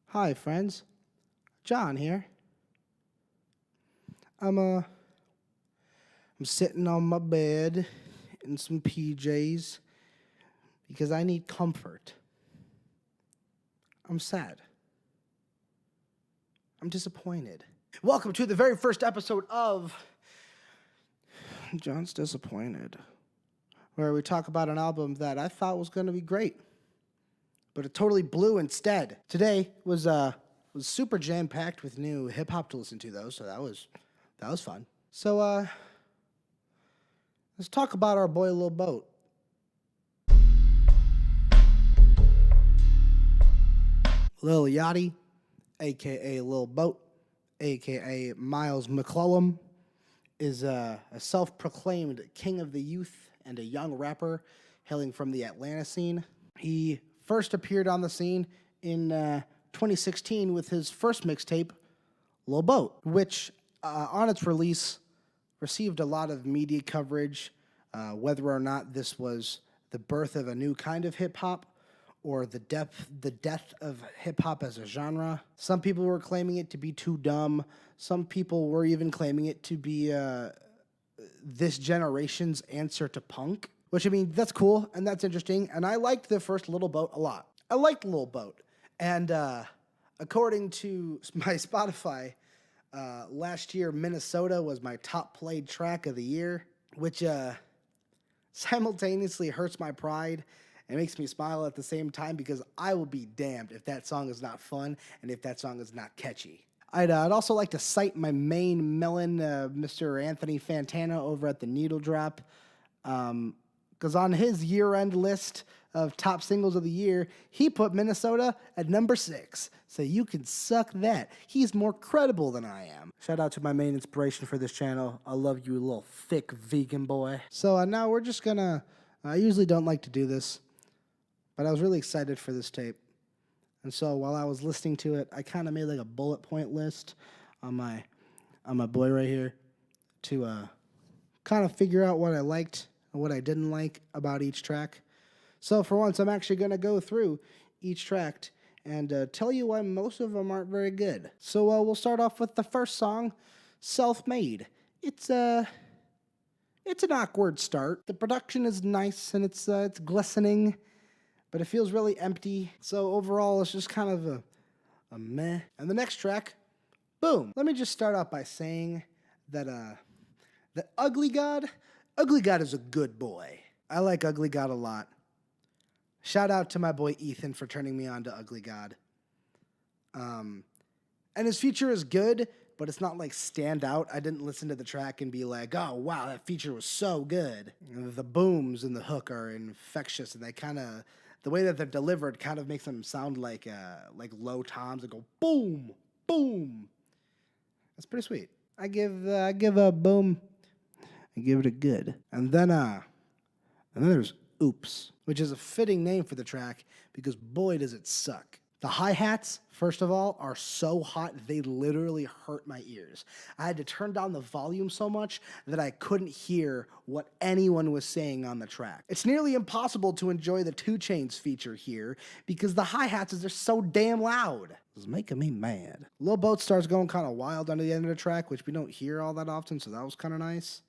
Hi, friends. John here. I'm sitting on my bed in some PJs because I need comfort. I'm sad. I'm disappointed. Welcome to the very first episode of John's Disappointed, where we talk about an album that I thought was going to be great, but it totally blew instead. Today was super jam-packed with new hip-hop to listen to, though, so that was fun. So, let's talk about our boy Lil Boat. Lil Yachty, a.k.a. Lil Boat, a.k.a. Miles McClellan, is a self-proclaimed king of the youth and a young rapper hailing from the Atlanta scene. He first appeared on the scene in 2016 with his first mixtape, Lil Boat, which on its release received a lot of media coverage, whether or not this was the birth of a new kind of hip-hop or the death of hip-hop as a genre. Some people were claiming it to be too dumb. Some people were even claiming it to be this generation's answer to punk, which, I mean, that's cool and that's interesting, and I liked the first Lil Boat a lot. I liked Lil Boat, and according to my Spotify, last year, Minnesota was my top played track of the year, which simultaneously hurts my pride and makes me smile at the same time, because I will be damned if that song is not fun and if that song is not catchy. I'd also like to cite my main melon, Mr. Anthony Fantano over at the Needle Drop, because on his year-end list of top singles of the year, he put Minnesota at number 6. So you can suck that. He's more credible than I am. Shout out to my main inspiration for this channel. I love you, little thick vegan boy. So now we're just gonna, I usually don't like to do this, but I was really excited for this tape. And so while I was listening to it, I kind of made like a bullet point list on my boy right here to kind of figure out what I liked and what I didn't like about each track. So for once, I'm actually going to go through each track and tell you why most of them aren't very good. So we'll start off with the first song, Self-Made. It's an awkward start. The production is nice and it's glistening, but it feels really empty. So overall, it's just kind of a meh. And the next track, boom. Let me just start out by saying that Ugly God is a good boy. I like Ugly God a lot. Shout out to my boy Ethan for turning me on to Ugly God. And his feature is good, but it's not like stand out. I didn't listen to the track and be like, oh, wow, that feature was so good. And the booms in the hook are infectious, and they kind of, the way that they're delivered kind of makes them sound like low toms that go boom, boom. That's pretty sweet. I give a boom, I give it a good. And then there's Oops, which is a fitting name for the track because boy does it suck. The hi-hats, first of all, are so hot they literally hurt my ears. I had to turn down the volume so much that I couldn't hear what anyone was saying on the track. It's nearly impossible to enjoy the 2 Chainz feature here because the hi-hats are so damn loud. It's making me mad. Lil Boat starts going kind of wild under the end of the track, which we don't hear all that often, so that was kind of nice.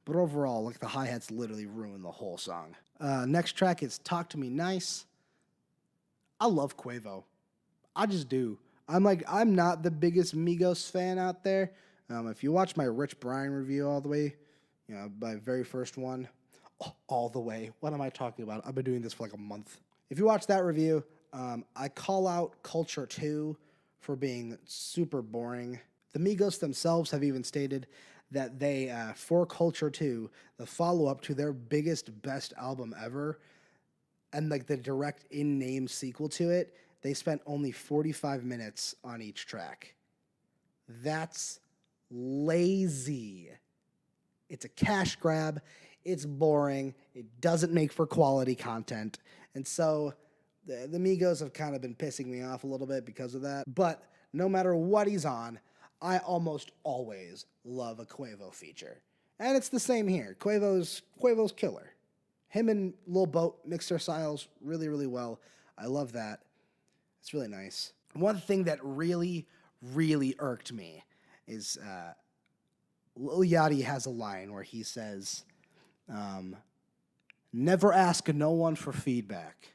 But overall, like, the hi-hats literally ruin the whole song. Next track is Talk to Me Nice. I love Quavo. I just do. I'm not the biggest Migos fan out there. If you watch my Rich Brian review all the way, my very first one, all the way. What am I talking about? I've been doing this for like a month. If you watch that review, I call out Culture 2 for being super boring. The Migos themselves have even stated that they, for Culture 2, the follow-up to their biggest, best album ever, and like the direct in-name sequel to it, they spent only 45 minutes on each track. That's lazy. It's a cash grab. It's boring. It doesn't make for quality content. And so the Migos have kind of been pissing me off a little bit because of that. But no matter what he's on, I almost always love a Quavo feature. And it's the same here. Quavo's killer. Him and Lil Boat mix their styles really, really well. I love that. It's really nice. One thing that really, really irked me is Lil Yachty has a line where he says, um, "Never ask no one for feedback."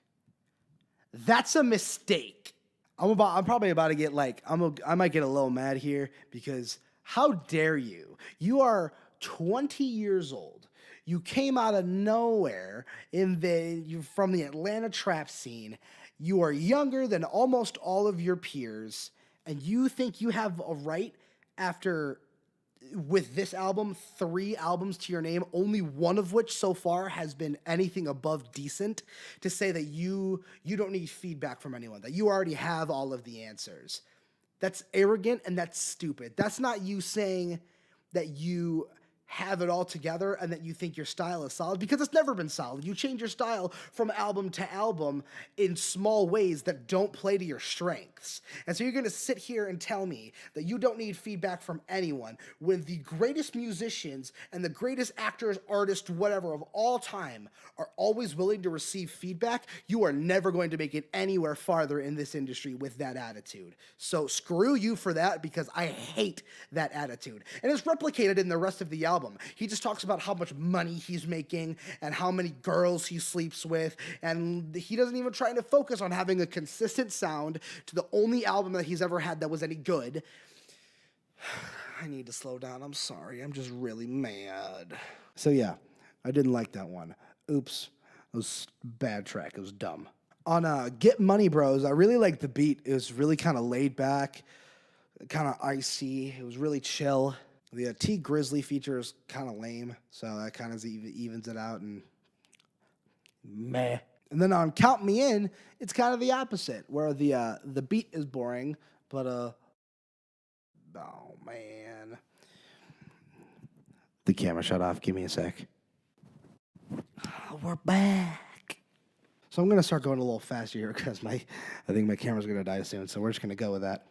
That's a mistake. I'm probably about to get like I might get a little mad here because how dare you? You are 20 years old. You came out of nowhere you're from the Atlanta trap scene. You are younger than almost all of your peers, and you think you have a right after with this album, 3 albums to your name, only one of which so far has been anything above decent, to say that you don't need feedback from anyone, that you already have all of the answers. That's arrogant and that's stupid. That's not you saying that you have it all together and that you think your style is solid, because it's never been solid. You change your style from album to album in small ways that don't play to your strengths. And so you're going to sit here and tell me that you don't need feedback from anyone when the greatest musicians and the greatest actors, artists, whatever of all time are always willing to receive feedback. You are never going to make it anywhere farther in this industry with that attitude. So screw you for that, because I hate that attitude. And it's replicated in the rest of the album. He just talks about how much money he's making and how many girls he sleeps with, and he doesn't even try to focus on having a consistent sound to the only album that he's ever had that was any good. I need to slow down. I'm sorry. I'm just really mad. So yeah, I didn't like that one. Oops. It was a bad track. It was dumb. On Get Money Bros, I really liked the beat. It was really kind of laid back, kind of icy. It was really chill. The T Grizzly feature is kind of lame, so that kind of evens it out, and meh. And then on Count Me In, it's kind of the opposite, where the beat is boring, but oh man, the camera shut off. Give me a sec. We're back. So I'm gonna start going a little faster here because I think my camera's gonna die soon, so we're just gonna go with that.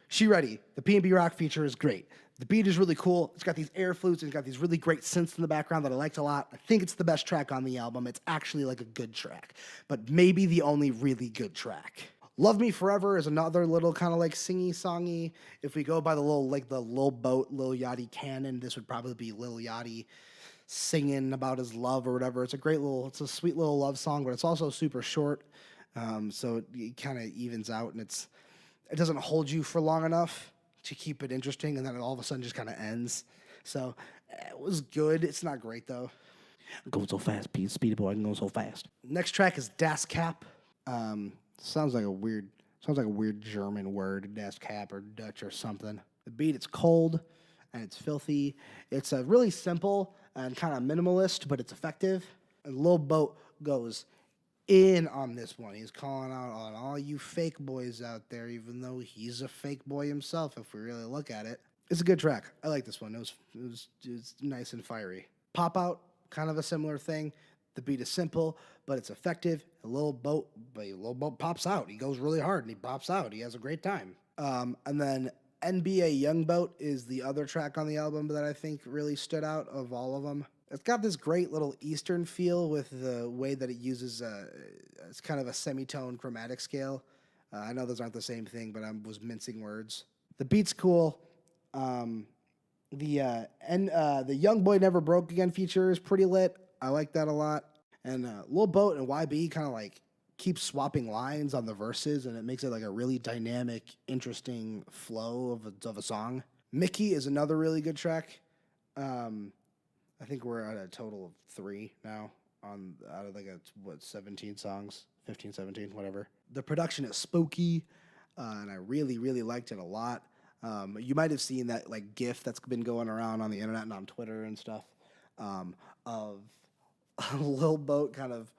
She Ready, the P&B Rock feature is great. The beat is really cool. It's got these air flutes. It's got these really great synths in the background that I liked a lot. I think it's the best track on the album. It's actually like a good track, but maybe the only really good track. Love Me Forever is another little kind of like singy-songy. If we go by the Lil Boat, Lil Yachty canon, this would probably be Lil Yachty singing about his love or whatever. It's a sweet little love song, but it's also super short. So it kind of evens out, and it doesn't hold you for long enough to keep it interesting, and then it all of a sudden just kind of ends. So it was good. It's not great though. I'm going so fast, Pete. Speedy boy, I'm going so fast. Next track is Das Cap. Sounds like a weird German word, Das Cap, or Dutch or something. The beat, it's cold and it's filthy. It's a really simple and kind of minimalist, but it's effective. And Lil Boat goes in on this one. He's calling out on all you fake boys out there, even though he's a fake boy himself, if we really look at it. It's a good track. I like this one. It was nice and fiery. Pop Out, kind of a similar thing. The beat is simple, but it's effective. Lil Boat pops out. He goes really hard and he pops out. He has a great time. And then NBA Young Boat is the other track on the album that I think really stood out of all of them. It's got this great little Eastern feel with the way that it uses it's kind of a semitone chromatic scale. I know those aren't the same thing, but I was mincing words. The beat's cool. The Young Boy Never Broke Again feature is pretty lit. I like that a lot. And Lil Boat and YB kind of like keep swapping lines on the verses, and it makes it like a really dynamic, interesting flow of a song. Mickey is another really good track. I think we're at a total of 3 now out of 17 songs, 15, 17, whatever. The production is spooky, and I really, really liked it a lot. You might have seen that like GIF that's been going around on the internet and on Twitter and stuff of Lil Boat kind of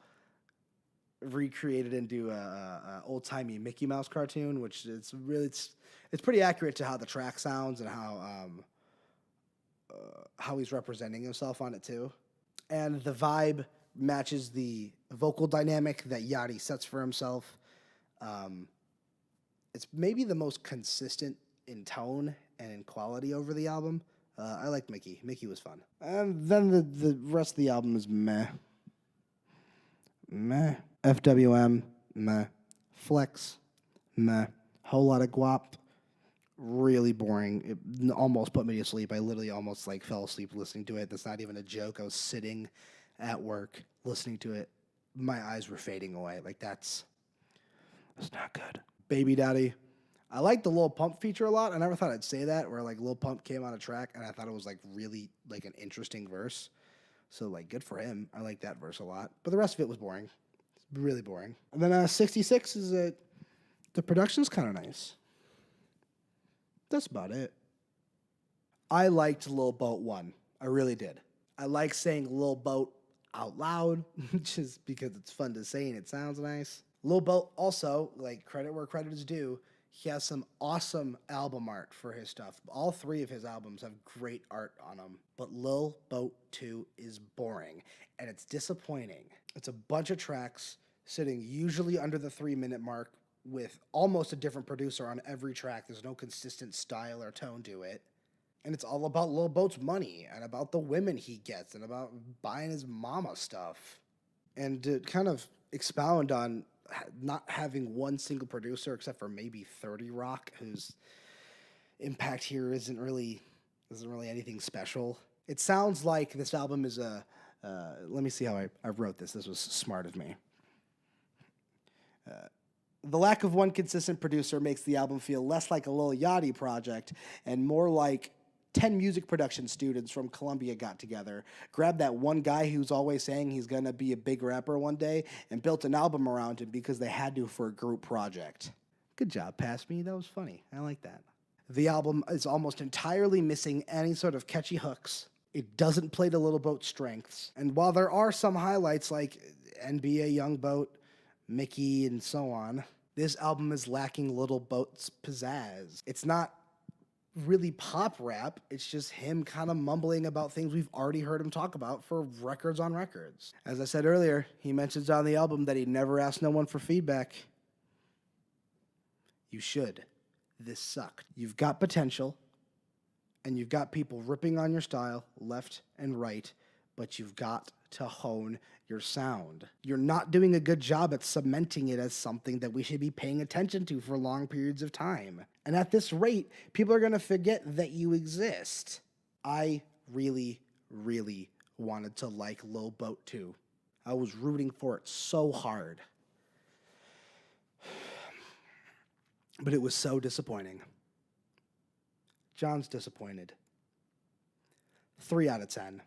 recreated into a old-timey Mickey Mouse cartoon, which it's pretty accurate to how the track sounds and how he's representing himself on it too. And the vibe matches the vocal dynamic that Yachty sets for himself. It's maybe the most consistent in tone and in quality over the album. I liked Mickey. Mickey was fun. And then the rest of the album is meh. Meh. FWM, meh. Flex, meh. Whole lot of guap, really boring. It almost put me to sleep. I literally almost like fell asleep listening to it. That's not even a joke. I was sitting at work listening to it. My eyes were fading away. Like that's not good. Baby Daddy. I like the Lil Pump feature a lot. I never thought I'd say that, where like Lil Pump came on a track and I thought it was like really like an interesting verse. So like good for him. I like that verse a lot. But the rest of it was boring. Really boring. And then 66 is the production's kind of nice. That's about it. I liked Lil Boat 1. I really did. I like saying Lil Boat out loud just because it's fun to say and it sounds nice. Lil Boat also, like credit where credit is due, he has some awesome album art for his stuff. All 3 of his albums have great art on them. But Lil Boat 2 is boring and it's disappointing. It's a bunch of tracks sitting usually under the 3-minute mark with almost a different producer on every track. There's no consistent style or tone to it. And it's all about Lil Boat's money and about the women he gets and about buying his mama stuff. And to kind of expound on not having one single producer except for maybe 30 Rock, whose impact here isn't really anything special. It sounds like this album is let me see how I wrote this. This was smart of me. The lack of one consistent producer makes the album feel less like a Lil Yachty project and more like 10 music production students from Columbia got together, grabbed that one guy who's always saying he's going to be a big rapper one day, and built an album around him because they had to for a group project. Good job, Pass Me. That was funny. I like that. The album is almost entirely missing any sort of catchy hooks. It doesn't play to Lil Boat's strengths. And while there are some highlights like NBA Young Boat, Mickey, and so on, this album is lacking Lil Boat's pizzazz. It's not really pop rap. It's just him kind of mumbling about things we've already heard him talk about for records on records. As I said earlier, he mentions on the album that he never asked no one for feedback. You should. This sucked. You've got potential, and you've got people ripping on your style left and right, but you've got to hone your sound. You're not doing a good job at cementing it as something that we should be paying attention to for long periods of time. And at this rate, people are going to forget that you exist. I really, really wanted to like Lil Boat 2. I was rooting for it so hard. But it was so disappointing. John's disappointed. 3 out of 10.